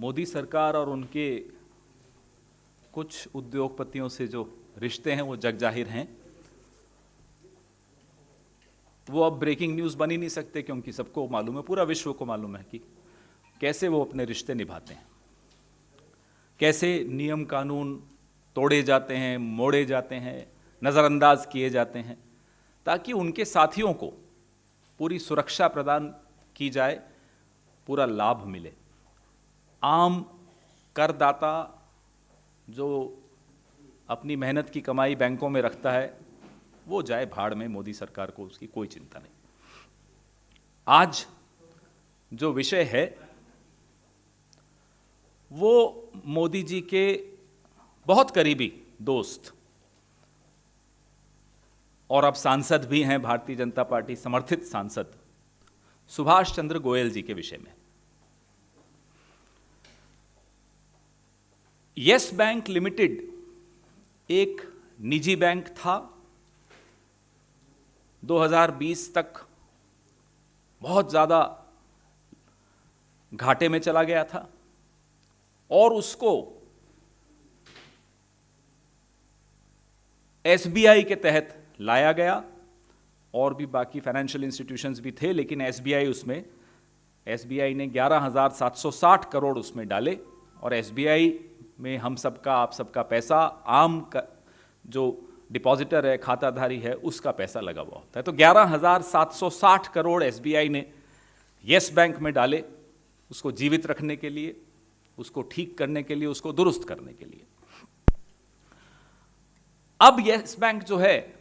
मोदी सरकार और उनके कुछ उद्योगपतियों से जो रिश्ते हैं वो जग जाहिर हैं। वो अब ब्रेकिंग न्यूज़ बन ही नहीं सकते, क्योंकि सबको मालूम है, पूरा विश्व को मालूम है कि कैसे वो अपने रिश्ते निभाते हैं, कैसे नियम कानून तोड़े जाते हैं, मोड़े जाते हैं, नज़रअंदाज किए जाते हैं, ताकि उनके साथियों को पूरी सुरक्षा प्रदान की जाए, पूरा लाभ मिले। आम करदाता जो अपनी मेहनत की कमाई बैंकों में रखता है वो जाए भाड़ में, मोदी सरकार को उसकी कोई चिंता नहीं। आज जो विषय है वो मोदी जी के बहुत करीबी दोस्त और अब सांसद भी हैं, भारतीय जनता पार्टी समर्थित सांसद सुभाष चंद्र गोयल जी के विषय में। यस बैंक लिमिटेड एक निजी बैंक था, 2020 तक बहुत ज़्यादा घाटे में चला गया था और उसको एसबीआई के तहत लाया गया, और भी बाकी फाइनेंशियल इंस्टीट्यूशंस भी थे, लेकिन एसबीआई ने 11,760 करोड़ उसमें डाले, और एसबीआई में हम सबका, आप सबका पैसा, आम का जो डिपॉजिटर है, खाताधारी है, उसका पैसा लगा हुआ होता है। तो 11,760 करोड़ एसबीआई ने यस बैंक में डाले, उसको जीवित रखने के लिए, उसको ठीक करने के लिए, उसको दुरुस्त करने के लिए। अब यस बैंक जो है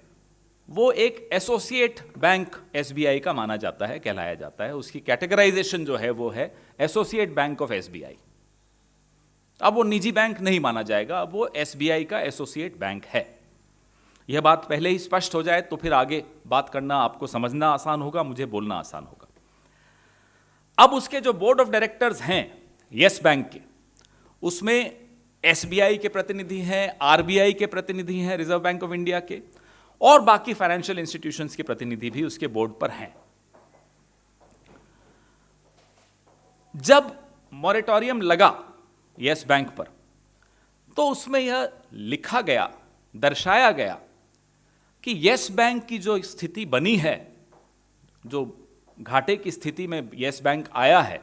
वो एक एसोसिएट बैंक एसबीआई का माना जाता है, कहलाया जाता है। उसकी कैटेगराइजेशन जो है वो है एसोसिएट बैंक ऑफ एसबीआई। अब वो निजी बैंक नहीं माना जाएगा, अब वो एसबीआई का एसोसिएट बैंक है। यह बात पहले ही स्पष्ट हो जाए तो फिर आगे बात करना आपको समझना आसान होगा, मुझे बोलना आसान होगा। अब उसके जो बोर्ड ऑफ डायरेक्टर्स हैं यस बैंक के, उसमें एसबीआई के प्रतिनिधि हैं, आरबीआई के प्रतिनिधि हैं, रिजर्व बैंक ऑफ इंडिया के, और बाकी फाइनेंशियल इंस्टीट्यूशंस के प्रतिनिधि भी उसके बोर्ड पर हैं। जब मॉरेटोरियम लगा यस बैंक पर तो उसमें यह लिखा गया, दर्शाया गया कि यस बैंक की जो स्थिति बनी है, जो घाटे की स्थिति में यस बैंक आया है,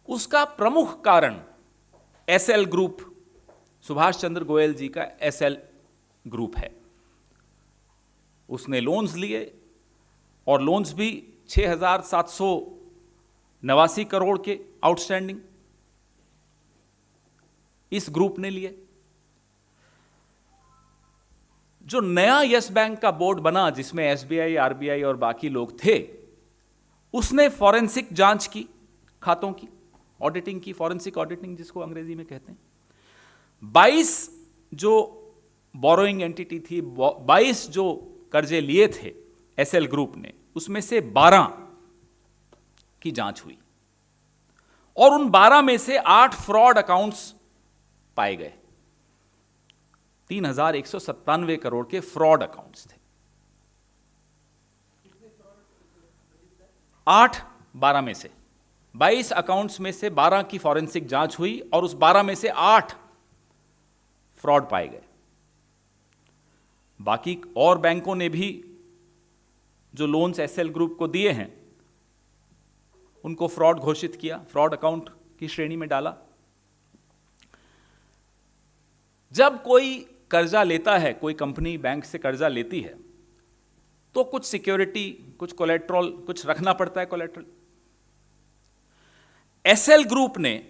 उसका प्रमुख कारण एसएल ग्रुप, सुभाष चंद्र गोयल जी का एसएल ग्रुप है। उसने लोन्स लिए, और लोन्स भी 6,789 करोड़ के आउटस्टैंडिंग इस ग्रुप ने लिए। जो नया यस बैंक का बोर्ड बना, जिसमें एसबीआई, आरबीआई और बाकी लोग थे, उसने फॉरेंसिक जांच की, खातों की ऑडिटिंग की, फॉरेंसिक ऑडिटिंग जिसको अंग्रेजी में कहते हैं। 22 जो बोरोइंग एंटिटी थी, 22 जो कर्जे लिए थे एसएल ग्रुप ने, उसमें से 12 की जांच हुई, और उन 12 में से 8 फ्रॉड अकाउंट्स पाए गए। 3,197 करोड़ के फ्रॉड अकाउंट्स थे। 12 में से 22 अकाउंट्स में से 12 की फॉरेंसिक जांच हुई, और उस 12 में से 8 फ्रॉड पाए गए। बाकी और बैंकों ने भी जो लोन्स एसएल ग्रुप को दिए हैं उनको फ्रॉड घोषित किया, फ्रॉड अकाउंट की श्रेणी में डाला। जब कोई कर्जा लेता है, कोई कंपनी बैंक से कर्जा लेती है, तो कुछ सिक्योरिटी, कुछ कोलेट्रल, कुछ रखना पड़ता है कोलेट्रल। एसएल ग्रुप ने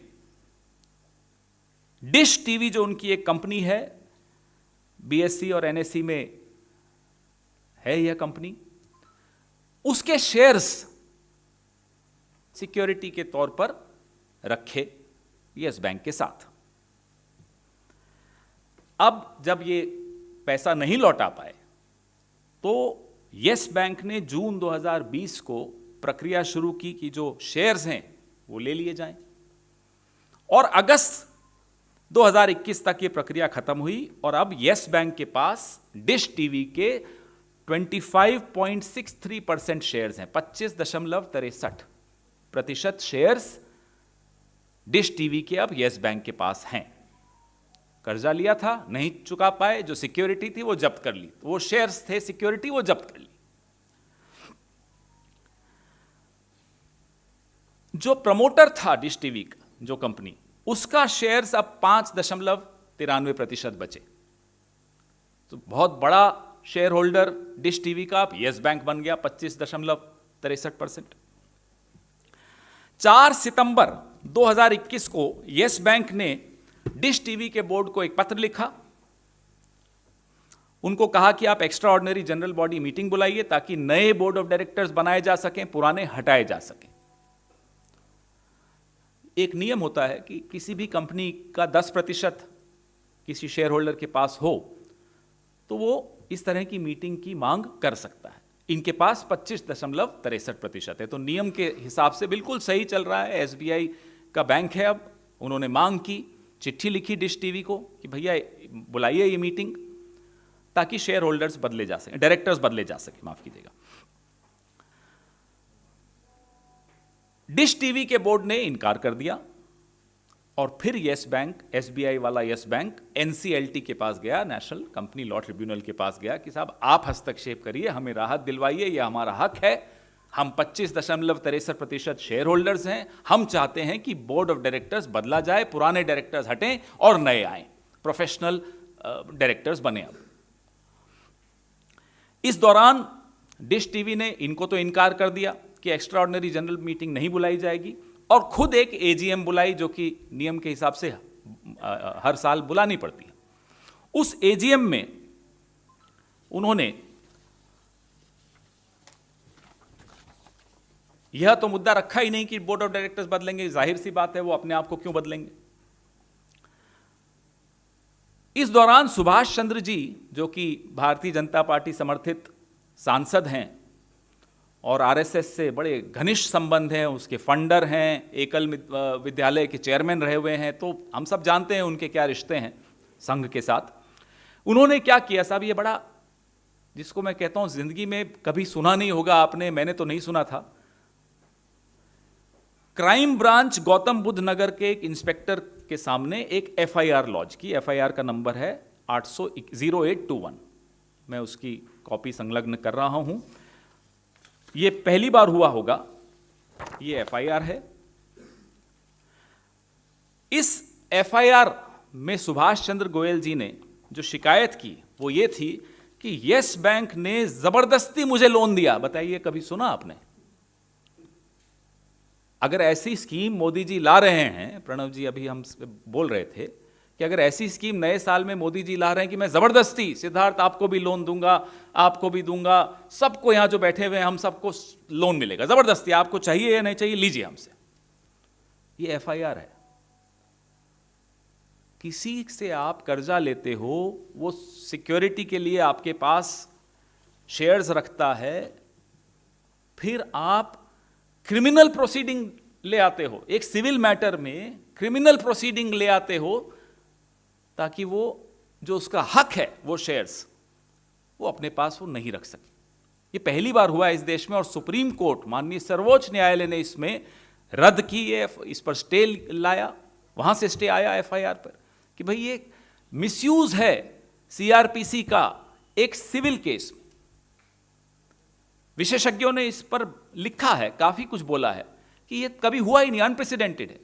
डिश टीवी, जो उनकी एक कंपनी है, बीएसई और एनएसई में है यह कंपनी, उसके शेयर्स सिक्योरिटी के तौर पर रखे यस बैंक के साथ। अब जब ये पैसा नहीं लौटा पाए तो यस बैंक ने जून 2020 को प्रक्रिया शुरू की कि जो शेयर्स हैं वो ले लिए जाएं, और अगस्त 2021 तक ये प्रक्रिया खत्म हुई, और अब यस बैंक के पास डिश टीवी के 25.63% शेयर्स हैं, 25.63% शेयर्स डिश टीवी के अब यस बैंक के पास हैं। कर्जा लिया था, नहीं चुका पाए, जो सिक्योरिटी थी वो जब्त कर ली, वो शेयर्स थे, सिक्योरिटी वो जब्त कर ली। जो प्रमोटर था डिश टीवी का, जो कंपनी, उसका शेयर्स अब 5.93% बचे। तो बहुत बड़ा शेयर होल्डर डिश टीवी का अब यस बैंक बन गया 25.63%। 4 सितंबर 2021 को यस बैंक ने डिश टीवी के बोर्ड को एक पत्र लिखा। उनको कहा कि आप extra ordinary general body meeting बुलाइए ताकि नए बोर्ड ऑफ डायरेक्टर्स बनाए जा सकें, पुराने हटाए जा सकें। एक नियम होता है कि किसी भी कंपनी का 10% किसी शेयर होल्डर के पास हो तो वो इस तरह की मीटिंग की मांग कर सकता है। इनके पास 25.63% है, तो नियम के हिसाब से बिल्कुल सही चल रहा है। एसबीआई का बैंक है। अब उन्होंने मांग की, चिट्ठी लिखी डिश टीवी को कि भैया बुलाइए ये मीटिंग ताकि शेयर होल्डर्स बदले जा सकें, डायरेक्टर्स बदले जा सके, माफ कीजिएगा। डिश टीवी के बोर्ड ने इनकार कर दिया और फिर यस बैंक, एसबीआई वाला यस बैंक एनसीएलटी के पास गया, नेशनल कंपनी लॉ ट्रिब्यूनल के पास गया कि साहब आप हस्तक्षेप करिए, हमें राहत दिलवाइए, यह हमारा हक है। हम 25.63% शेयर होल्डर्स हैं। हम चाहते हैं कि बोर्ड ऑफ डायरेक्टर्स बदला जाए, पुराने डायरेक्टर्स हटें और नए आए, प्रोफेशनल डायरेक्टर्स बने। अब इस दौरान डिश टीवी ने इनको तो इनकार कर दिया कि एक्स्ट्रा ऑर्डिनरी जनरल मीटिंग नहीं बुलाई जाएगी, और खुद एक एजीएम बुलाई जो कि नियम के हिसाब से हर साल बुलानी पड़ती है। उस एजीएम में उन्होंने यह तो मुद्दा रखा ही नहीं कि बोर्ड ऑफ डायरेक्टर्स बदलेंगे, जाहिर सी बात है वो अपने आप को क्यों बदलेंगे। इस दौरान सुभाष चंद्र जी, जो कि भारतीय जनता पार्टी समर्थित सांसद हैं और आरएसएस से बड़े घनिष्ठ संबंध हैं, उसके फंडर हैं, एकल विद्यालय के चेयरमैन रहे हुए हैं, तो हम सब जानते हैं उनके क्या रिश्ते हैं संघ के साथ। उन्होंने क्या किया साहब, ये बड़ा, जिसको मैं कहता हूं जिंदगी में कभी सुना नहीं होगा आपने, मैंने तो नहीं सुना था। क्राइम ब्रांच गौतम बुद्ध नगर के एक इंस्पेक्टर के सामने एक एफआईआर लॉन्च की। एफआईआर का नंबर है 0821। मैं उसकी कॉपी संलग्न कर रहा हूं। ये पहली बार हुआ होगा, ये एफआईआर है। इस एफआईआर में सुभाष चंद्र गोयल जी ने जो शिकायत की वो ये थी कि यस बैंक ने जबरदस्ती मुझे लोन दिया। बताइए, कभी सुना आपने? अगर ऐसी स्कीम मोदी जी ला रहे हैं, प्रणव जी अभी हम बोल रहे थे कि अगर ऐसी स्कीम नए साल में मोदी जी ला रहे हैं कि मैं जबरदस्ती, सिद्धार्थ आपको भी लोन दूंगा, आपको भी दूंगा, सबको यहां जो बैठे हुए हैं हम सबको लोन मिलेगा जबरदस्ती, आपको चाहिए या नहीं चाहिए लीजिए हमसे। ये एफआईआर है। किसी से आप कर्जा लेते हो, वो सिक्योरिटी के लिए आपके पास शेयर्स रखता है, फिर आप क्रिमिनल प्रोसीडिंग ले आते हो, एक सिविल मैटर में क्रिमिनल प्रोसीडिंग ले आते हो ताकि वो जो उसका हक है वो शेयर्स वो अपने पास वो नहीं रख सके। ये पहली बार हुआ है इस देश में और सुप्रीम कोर्ट, माननीय सर्वोच्च न्यायालय ने इसमें रद्द की है, इस पर स्टे लाया, वहां से स्टे आया एफआईआर पर कि भाई ये मिसयूज है सीआरपीसी का एक सिविल केस में। विशेषज्ञों ने इस पर लिखा है, काफी कुछ बोला है कि ये कभी हुआ ही नहीं, अनप्रेसिडेंटेड है,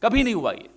कभी नहीं हुआ ये।